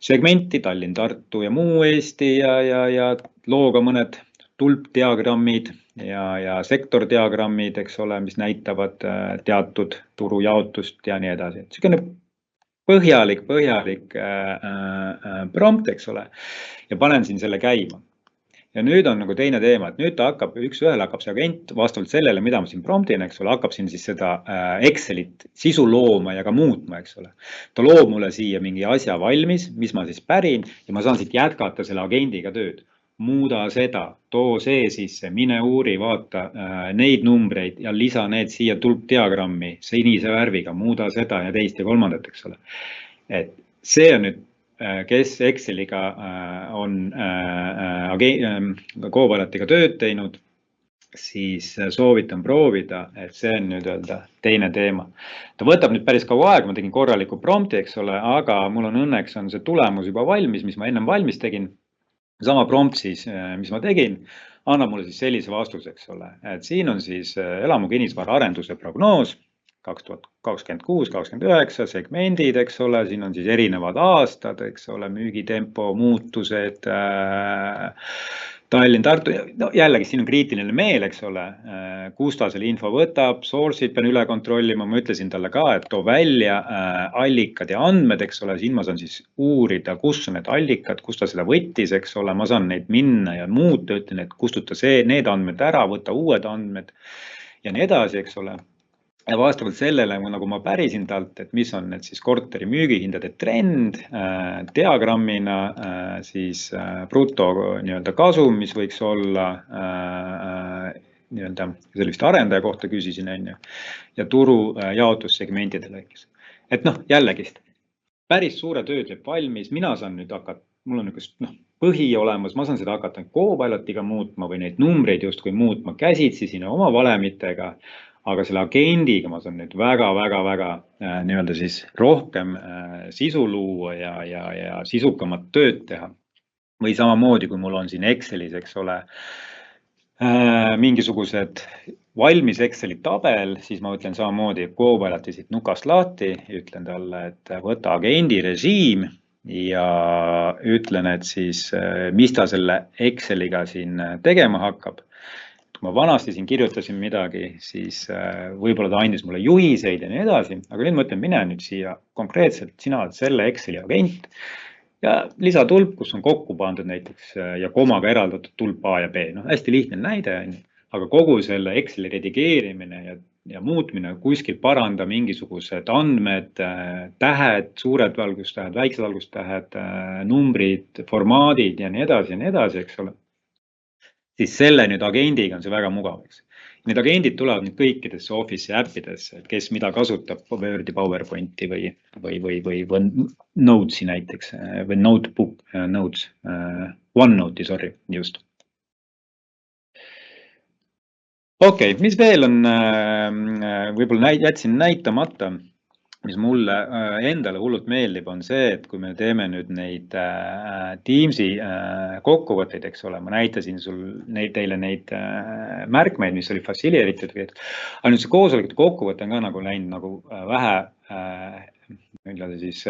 Speaker 1: segmenti, Tallinn, Tartu ja muu Eesti ja looga mõned tulpdiagrammid ja sektordiagrammid, eks ole, mis näitavad teatud turujaotust ja nii edasi. Selline põhjalik prompt, eks ole, ja panen siin selle käima. Ja nüüd on nagu teine teema, et nüüd ta hakkab, üks ühele hakkab see agent vastavalt sellele, mida ma siin promptin, eks ole, hakkab siin siis seda Excelit sisu looma ja ka muutma, eks ole. Ta loob mulle siia mingi asja valmis, mis ma siis pärin ja ma saan siit jätkata selle agendiga tööd. Muuda seda, too see sisse, mine uuri, vaata neid numbreid ja lisa need siia tulpdiagrammi sinise värviga, muuda seda ja teist ja kolmandat, eks ole. Et see on nüüd kes Exceliga on Copilot'iga tööd teinud, siis soovitan proovida, et see on nüüd öelda teine teema. Ta võtab nüüd päris kaua aega, ma tegin korraliku prompti, eks ole, aga mul on õnneks on see tulemus juba valmis, mis ma ennem valmis tegin. Sama prompt siis, mis ma tegin, annab mulle siis sellise vastuse, eks ole. Et siin on siis elamu kinnisvara arenduse prognoos 2026-2029 segmendid, eks ole, siin on siis erinevad aastad, eks ole, müügitempo, muutused, Tallinn, Tartu, no jällegi siin on kriitiline meel, eks ole, kus ta selle info võtab, source'id pean üle kontrollima, ma ütlesin talle ka, et too välja allikad ja andmed, eks ole, siin ma saan siis uurida, kus on need allikad, kus ta seda võttis, eks ole, ma saan neid minna ja muuta, ütlen, et kustuta need andmed ära, võta uued andmed ja nii edasi, eks ole. Ja vastavalt sellele, nagu ma pärisin talt, et mis on need siis korteri müügihindade trend, diagrammina siis bruto nii-öelda kasum, mis võiks olla nii-öelda sellist arendaja kohta küsisin, ja turu jaotussegmentide lõikes. Et jällegist, päris suure töö teeb valmis, mina saan nüüd hakata, mul on põhi olemas, ma saan seda hakata Copilot'iga muutma või neid numbreid justkui muutma käsitsi sinna oma valemitega. aga selle agendiga ma saan nüüd väga nii-öelda siis rohkem sisu luua ja sisukamat tööd teha. Või samamoodi, kui mul on siin Excelis, eks ole, mingisugused valmis Exceli tabel, siis ma ütlen samamoodi Copiloti siit nukast lahti, ütlen talle, et võta agendi režiim ja ütlen, et siis mis ta selle Exceliga siin tegema hakkab. Kui ma vanasti siin kirjutasin midagi, siis võib-olla ta andis mulle juhiseid ja nii edasi, aga nüüd ma ütlen, mine nüüd siia konkreetselt, sina oled selle Exceli agent ja lisatulp, kus on kokku pandud näiteks ja komaga eraldatud tulp A ja B. No, hästi lihtne näide, aga kogu selle Exceli redigeerimine ja muutmine kuskil paranda mingisugused andmed, tähed, suured valgustähed, väiksed valgustähed, numbrid, formaadid ja nii edasi, eks ole. Siis selle nüüd agendiga on see väga mugav, eks. Need agendid tulevad nüüd kõikidesse Office'i äppidesse, et kes mida kasutab Wordi, PowerPointi või Notes'i näiteks või Notebook, Notes, OneNote'i, sorry, just. Okei, mis veel on, võib-olla jätsin näitamata, mis mulle endale hullult meeldib, on see, et kui me teeme nüüd neid Teamsi kokkuvõtteid, eks ole, ma näitasin teile neid märkmeid, mis oli facilitated, aga nüüd see koosolekute kokkuvõte on ka nagu läinud nagu vähe siis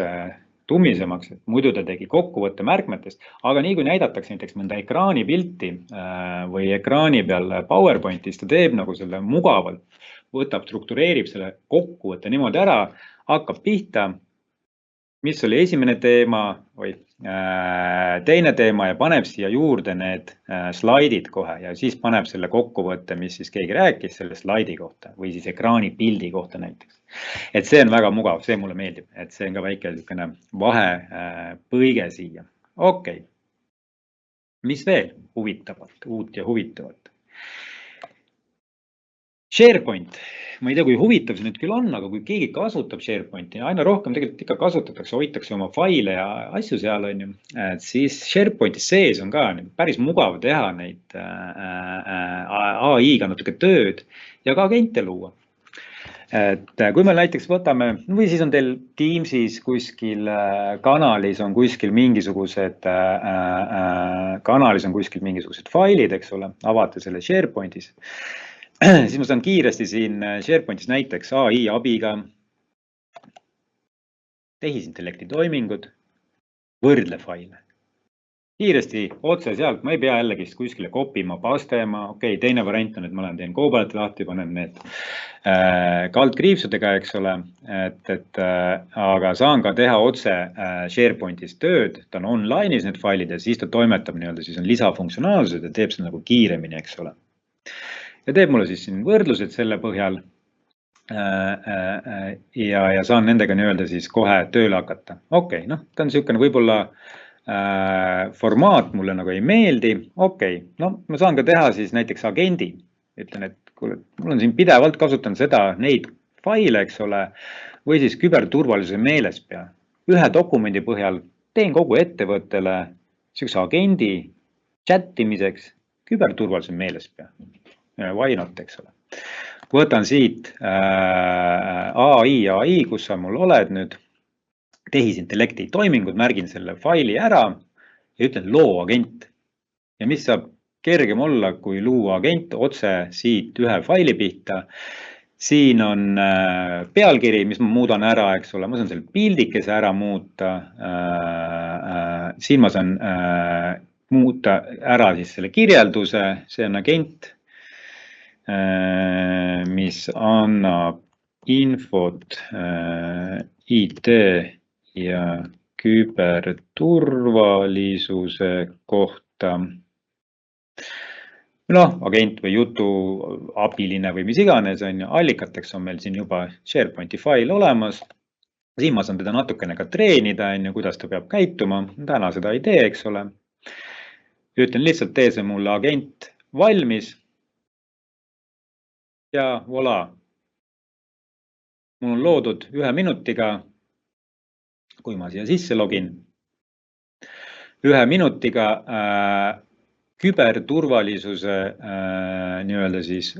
Speaker 1: tummisemaks, et muidu ta tegi kokkuvõtte märkmetest, aga nii kui näidatakse näiteks mõnda ekraanipilti või ekraani peal PowerPointi, siis ta teeb nagu selle mugavalt, võtab, struktureerib selle kokkuvõtte niimoodi ära, hakkab pihta, mis oli esimene teema või teine teema ja paneb siia juurde need slaidid kohe ja siis paneb selle kokkuvõtte, mis siis keegi rääkis selle slaidi kohta või siis ekraani pildi kohta näiteks. Et see on väga mugav, see mulle meeldib, et see on ka väike vahepõige siia. Okei. Mis veel huvitavat, uut ja huvitavat? SharePoint, ma ei tea, kui huvitav see nüüd küll on, aga kui keegi kasutab SharePointi, aina rohkem tegelikult ikka kasutatakse, hoitakse oma faile ja asju seal, on ju, siis SharePointi sees on ka päris mugav teha neid AI-ga natuke tööd ja ka agente luua. Et kui me näiteks võtame, või siis on teil Teamsis kuskil kanalis on kuskil mingisugused failid, eks ole, avate selle SharePointis. Siis ma saan kiiresti siin SharePointis näiteks AI abiga, tehisintellekti toimingud, võrdle faile. Kiiresti otse sealt, ma ei pea jällegi kuskile kopima, pastema, okei, teine variant on, et ma teen Copiloti lahti, panen need kaldkriipsudega, eks ole, aga saan ka teha otse SharePointis tööd, ta on online'is need failid ja siis ta toimetab nii-öelda, siis on lisafunktsionaalsused ja teeb seda nagu kiiremini, eks ole. Ja teeb mulle siis siin võrdlused selle põhjal ja saan nendega nii-öelda siis kohe tööle hakata. Okei, noh, ta on niisugune võib-olla formaat mulle nagu ei meeldi. Okei, no ma saan ka teha siis näiteks agendi. Ütlen, et kuule, mul on siin pidevalt kasutan neid faile, eks ole, või siis küberturvalisuse meeles pea. Ühe dokumendi põhjal teen kogu ettevõttele niisuguse agendi chattimiseks küberturvalisuse meeles pea. Why not, eks ole. Võtan siit AI, kus sa mul oled nüüd, tehisintellekti toimingud, märgin selle faili ära ja ütlen loo agent. Ja mis saab kergem olla, kui luua agent otse siit ühe faili pihta. Siin on pealkiri, mis ma muudan ära, eks ole, ma saan selle pildikese ära muuta. Siin ma saan muuta ära siis selle kirjelduse, see on agent, mis annab infot IT ja küberturvalisuse kohta. Noh, agent või jutu abiline või mis iganes on ju, allikateks on meil siin juba SharePointi fail olemas. Siin ma saan teda natukene ka treenida, kuidas ta peab käituma. Täna seda ei tee, eks ole. Ütlen lihtsalt, tee see mulle agent valmis. Ja voilà. Mul on loodud 1 minutiga, kui ma siia sisse login, 1 minutiga küberturvalisuse nii-öelda siis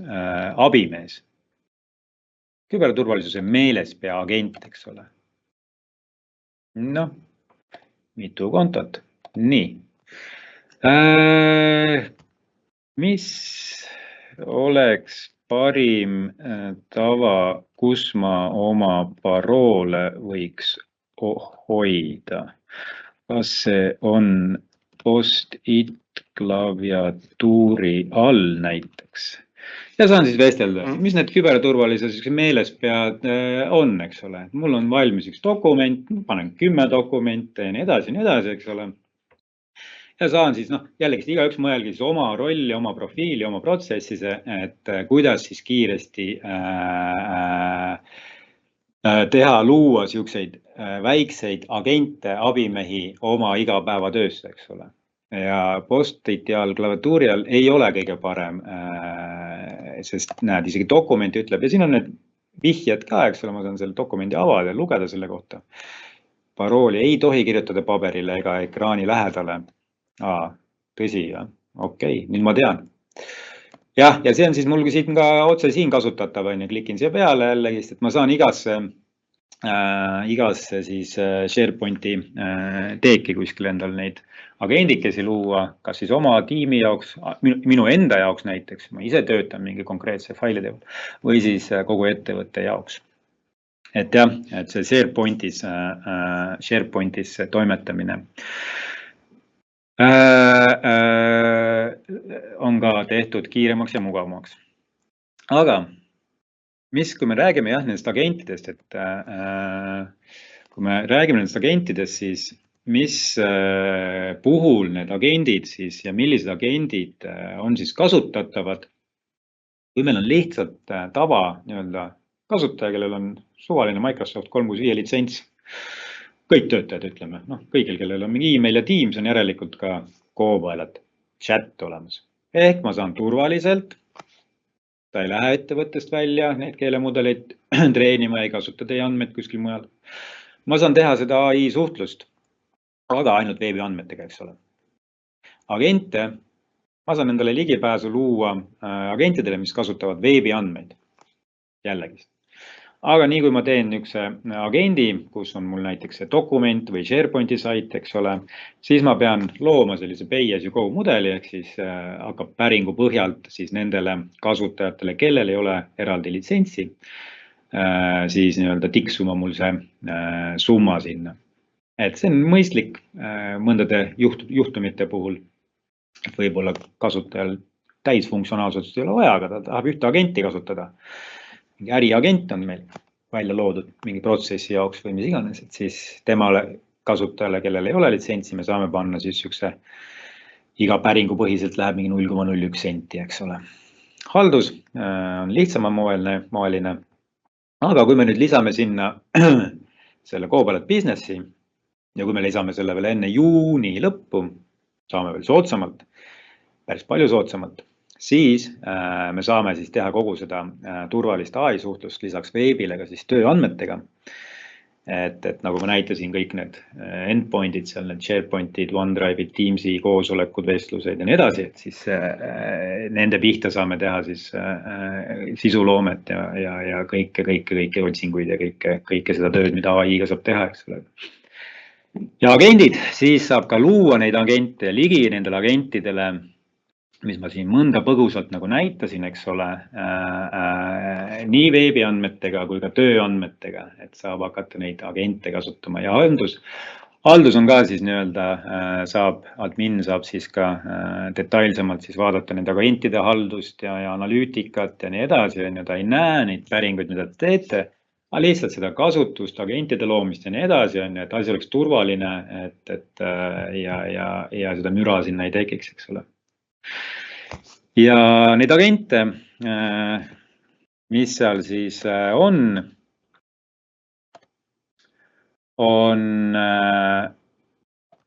Speaker 1: abimees. küberturvalisuse meelespea agent, eks ole. Noh, mitu kontot. Nii. Mis oleks parim tava, kus ma oma paroole võiks hoida? Kas see on post-it klaviatuuri all näiteks? Ja saan siis vestelda, mis need küberturvalisuse meelespead on, eks ole. Mul on valmis üks dokument, panen 10 dokumente ja nii edasi, eks ole. Ja saan siis, jällegi igaüks mõelgi siis oma rolli, oma profiili, oma protsessi, et kuidas siis kiiresti teha, luua siukseid väikseid agente, abimehi oma igapäevatöösse, eks ole. Ja post-iti all, klaviatuuri all ei ole kõige parem, sest näed, isegi dokument ütleb ja siin on need vihjed ka, eks ole, ma saan selle dokumendi avada ja lugeda selle kohta. Parooli ei tohi kirjutada paberile ega ekraani lähedale. Tõsi, jah. Okei, nüüd ma tean. Jah, ja see on siis mul siin ka otse siin kasutatav, klikin siia peale jällegi, et ma saan igasse siis SharePointi teeki kuskil endal neid agendikesi luua, kas siis oma tiimi jaoks, minu enda jaoks näiteks, ma ise töötan mingi konkreetse failide või siis kogu ettevõtte jaoks. Et jah, et see SharePointis toimetamine on ka tehtud kiiremaks ja mugavamaks. Aga kui me räägime jah nendest agentidest, et kui me räägime nendest agentidest, siis mis puhul need agendid siis ja millised agendid on siis kasutatavad, kui meil on lihtsalt tava nii-öelda kasutaja, kellel on suvaline Microsoft 365 litsents, kõik töötajad ütleme, kõigil, kellel on mingi email ja Teams on järelikult ka Copilot chat olemas. Ehk ma saan turvaliselt, ta ei lähe ettevõttest välja, need keelemudeleid treenima, ei kasuta teie andmeid kuskil mujal. Ma saan teha seda AI suhtlust, aga ainult veebiandmetega, eks ole. Agente, ma saan endale ligipääsu luua agentidele, mis kasutavad veebiandmeid. Jällegi. Aga nii kui ma teen üks agendi, kus on mul näiteks see dokument või SharePointi sait, eks ole, siis ma pean looma sellise pay as you go mudeli, ehk siis hakkab päringu põhjalt siis nendele kasutajatele, kellel ei ole eraldi litsentsi, siis nii-öelda tiksuma mul see summa sinna. Et see on mõistlik mõndade juhtumite puhul, võib-olla kasutajal täisfunktsionaalsust ei ole vaja, aga ta tahab ühte agenti kasutada. Mingi äriagent on meil välja loodud mingi protsessi jaoks või mis iganes, et siis temale kasutajale, kellel ei ole litsentsi, me saame panna siis siukse iga päringu põhiselt läheb mingi 0,01 senti, eks ole. Haldus on lihtsamamoeline, aga kui me nüüd lisame sinna selle Copilot Businessi ja kui me lisame selle veel enne juuni lõppu, saame veel soodsamalt, päris palju soodsamalt, siis me saame siis teha kogu seda turvalist AI suhtlust lisaks veebile ka siis tööandmetega. Et nagu ma näitasin kõik need endpointid, seal need SharePointid, OneDrive'id, Teamsi koosolekud, vestlused ja nii edasi, et siis nende pihta saame teha siis sisuloomet ja kõike otsinguid ja kõike seda tööd, mida AI-ga saab teha, eks ole. Ja agendid, siis saab ka luua neid agente ligi nendele agentidele, mis ma siin mõnda põgusalt nagu näitasin, eks ole, nii veebiandmetega kui ka tööandmetega, et saab hakata neid agente kasutama ja haldus on ka siis nii-öelda admin saab siis ka detailsemalt siis vaadata nende agentide haldust ja analüütikat ja nii edasi, ta ei näe neid päringuid, mida te teete, aga lihtsalt seda kasutust, agentide loomist ja nii edasi, et asi oleks turvaline, ja seda müra sinna ei tekiks, eks ole. Ja neid agente, mis seal siis on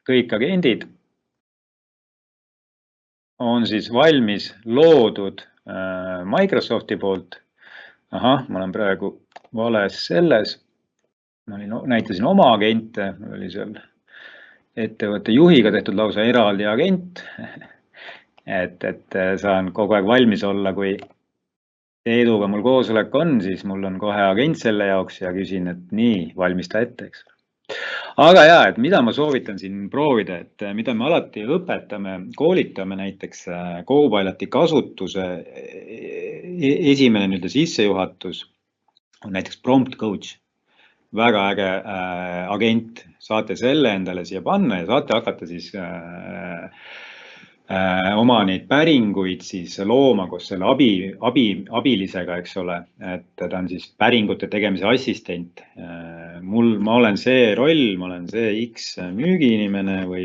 Speaker 1: kõik agendid on siis valmis loodud Microsofti poolt. Ma olen praegu vales selles. Ma näitasin oma agente, oli seal ettevõtte juhiga tehtud lausa eraldi agent. Et saan kogu aeg valmis olla, kui Eduga mul koosolek on, siis mul on kohe agent selle jaoks ja küsin, et nii, valmista ette, eks. Aga ja, et mida ma soovitan siin proovida, et mida me alati õpetame, koolitame näiteks Copiloti kasutuse esimene nii-öelda sissejuhatus on näiteks prompt coach. Väga äge agent, saate selle endale siia panna ja saate hakata siis oma neid päringuid siis looma koos selle abilisega, eks ole, et ta on siis päringute tegemise assistent. Ma olen see roll, ma olen see X müügiinimene või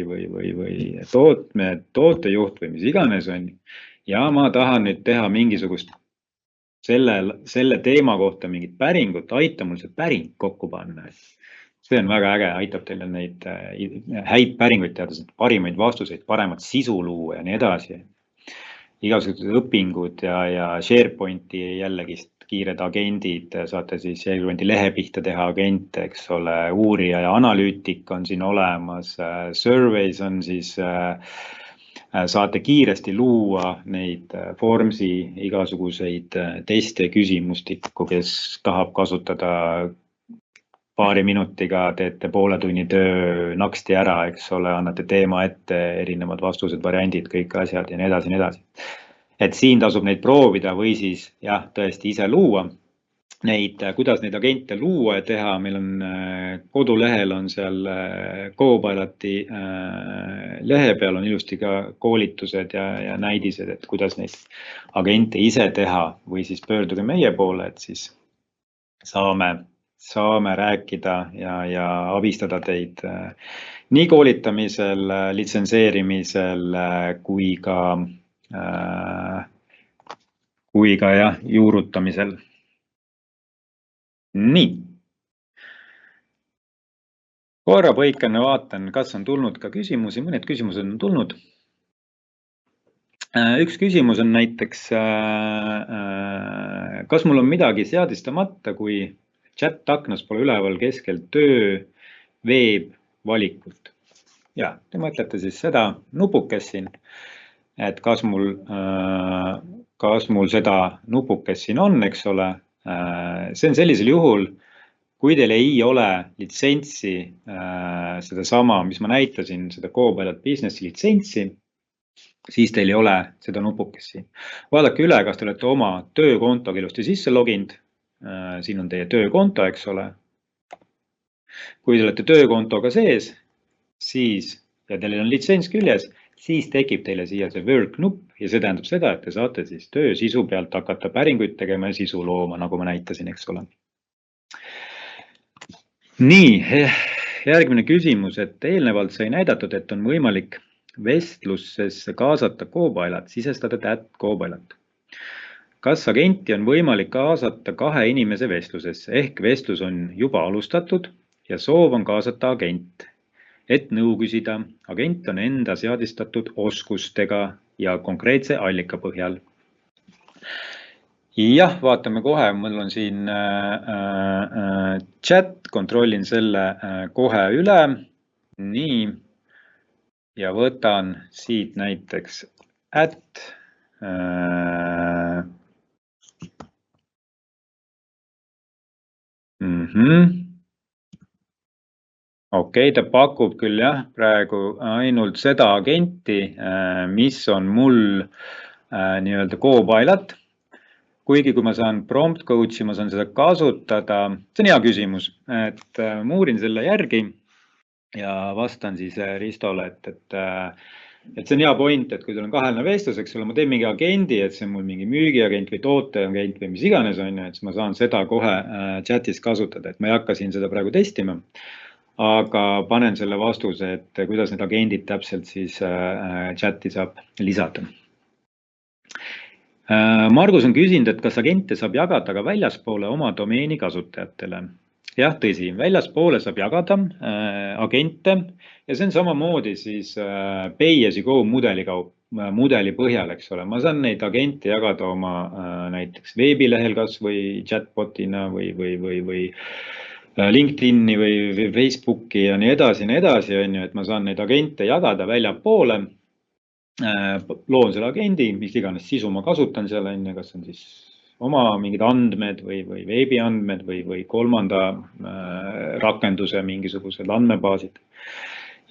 Speaker 1: tootejuht või mis iganes on. Ja ma tahan nüüd teha mingisugust selle teema kohta mingit päringut, aita mul see päring kokku panna. See on väga äge, aitab teile neid häid päringuid teada, parimaid vastuseid, paremat sisu luua ja nii edasi. Igasugused õpingud ja SharePointi jällegi kiired agendid, saate siis SharePointi lehe pihta teha agente, eks ole, uurija ja analüütik on siin olemas, surveys on siis, saate kiiresti luua neid Formsi igasuguseid teste küsimustikku, kes tahab kasutada paari minutiga teete poole tunni töö naksti ära, eks ole, annate teema ette, erinevad vastused, variandid, kõik asjad ja nii edasi, nii edasi. Et siin tasub neid proovida või siis jah, tõesti ise luua neid, kuidas neid agente luua ja teha. Meil on kodulehel on seal Copiloti lehe peal on ilusti ka koolitused ja näidised, et kuidas neid agente ise teha või siis pöörduge meie poole, et siis saame rääkida ja abistada teid nii koolitamisel, litsenseerimisel kui ka jah, juurutamisel. Nii. Korra põikan ja vaatan, kas on tulnud ka küsimusi, mõned küsimused on tulnud. Üks küsimus on näiteks, kas mul on midagi seadistamata, kui chat aknas pole üleval keskel töö veeb valikut. Ja, te mõtlete siis seda nupukest siin, et kas mul seda nupukest siin on, eks ole. See on sellisel juhul, kui teil ei ole litsentsi, seda sama, mis ma näitasin, seda Copilot Businessi litsentsi, siis teil ei ole seda nupukest siin. Vaadake üle, kas te olete oma töökonto ilusti sisse loginud. Siin on teie töökonto, eks ole. Kui te olete töökontoga sees, siis, ja teil on litsents küljes, siis tekib teile siia see work nupp ja see tähendab seda, et te saate siis töö sisu pealt hakata päringuid tegema ja sisu looma, nagu ma näitasin, eks ole. Nii, järgmine küsimus, et eelnevalt sai näidatud, et on võimalik vestlusesse kaasata Copilot, sisestada Copilot. Kas agenti on võimalik kaasata 2 inimese vestlusesse, ehk vestlus on juba alustatud ja soov on kaasata agent, et nõu küsida. Agent on enda seadistatud oskustega ja konkreetse allika põhjal. Jah, vaatame kohe, mul on siin chat, kontrollin selle kohe üle. Nii, ja võtan siit näiteks Okei, ta pakub küll jah, praegu ainult seda agenti, mis on mul nii-öelda Copilot. Kuigi kui ma saan prompt coach'i, ma saan seda kasutada. See on hea küsimus, et ma uurin selle järgi ja vastan siis Ristole, et see on hea point, et kui teil on kaheline vestlus, eks ole, ma teen mingi agendi, et see on mul mingi müügiagent või tooteagent või mis iganes on, et siis ma saan seda kohe chatis kasutada, et ma ei hakka siin seda praegu testima, aga panen selle vastuse, et kuidas need agendid täpselt siis chati saab lisada. Margus on küsinud, et kas agente saab jagada ka väljaspoole oma domeeni kasutajatele. Jah, tõsi, väljaspoole saab jagada agente ja see on samamoodi siis pay as you go mudeli põhjal, eks ole. Ma saan neid agente jagada oma näiteks veebilehel kas või chatbotina või LinkedIni või Facebooki ja nii edasi, et ma saan neid agente jagada väljapoole. Loon selle agendi, mis iganes sisu ma kasutan seal, kas on siis
Speaker 2: oma mingid andmed või veebiandmed või kolmanda rakenduse mingisugused andmebaasid.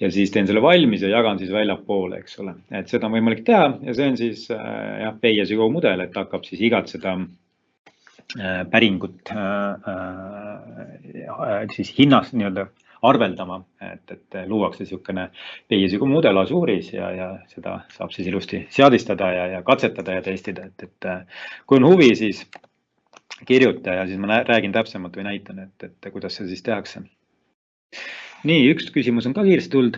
Speaker 2: Ja siis teen selle valmis ja jagan siis väljapoole, eks ole. Et seda on võimalik teha ja see on siis pay-as-you-go mudel, et hakkab siis igat seda päringut siis hinnas nii-öelda arveldama, et luuakse niisugune pay-as-you-go mudel Azure'is ja seda saab siis ilusti seadistada ja katsetada ja testida, et kui on huvi, siis kirjuta ja siis ma räägin täpsemalt või näitan, et kuidas see siis tehakse. Nii, üks küsimus on ka kiiresti tulnud.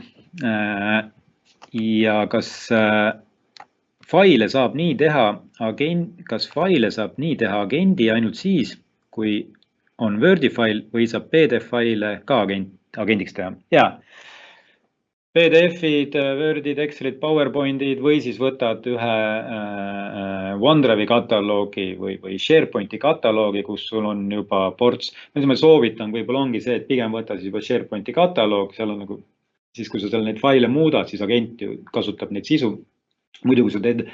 Speaker 2: Ja kas faile saab nii teha agendi ainult siis, kui on Wordi fail või saab PDF faile ka agendiks teha? Jaa. PDF-id, Wordid, Excelid, PowerPointid või siis võtad ühe OneDrive'i kataloogi või SharePointi kataloogi, kus sul on juba ports. Ma soovitan, võib-olla ongi see, et pigem võta siis juba SharePointi kataloog, seal on nagu, siis kui sa seal neid faile muudad, siis agent ju kasutab neid sisu. Muidu kui sa teed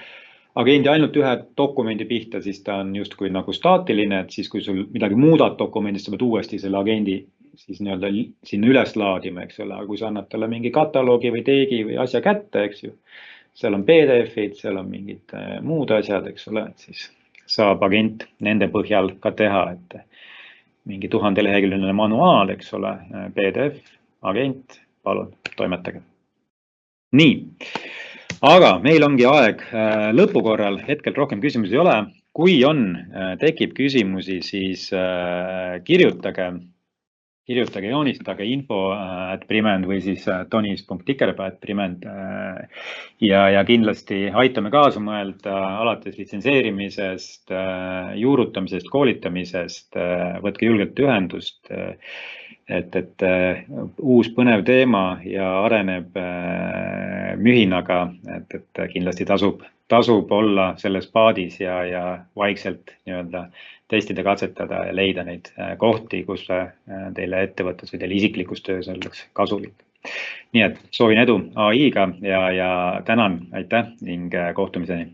Speaker 2: agendi ainult ühe dokumendi pihta, siis ta on justkui nagu staatiline, et siis kui sul midagi muudad dokumendist, sa pead uuesti selle agendi siis nii-öelda sinna üles laadima, eks ole, aga kui sa annad talle mingi kataloogi või teegi või asja kätte, eks ju, seal on PDF-id, seal on mingid muud asjad, eks ole, et siis saab agent nende põhjal ka teha, et mingi 1000-leheküljeline manuaal, eks ole, PDF, agent, palun toimetage. Nii, aga meil ongi aeg lõpu korral, hetkel rohkem küsimusi ei ole. Kui tekib küsimusi, siis kirjutage, joonistage info@Primend või siis tonis.tikerp@Primend ja kindlasti aitame kaasa mõelda alates litsenseerimisest, juurutamisest, koolitamisest, võtke julgelt ühendust, et uus põnev teema ja areneb mühinaga, et kindlasti tasub olla selles paadis ja vaikselt nii-öelda testida, katsetada ja leida neid kohti, kus teile ettevõttes või teile isiklikus töös oleks kasulik. Nii et soovin edu AI-ga ja tänan, aitäh ning kohtumiseni.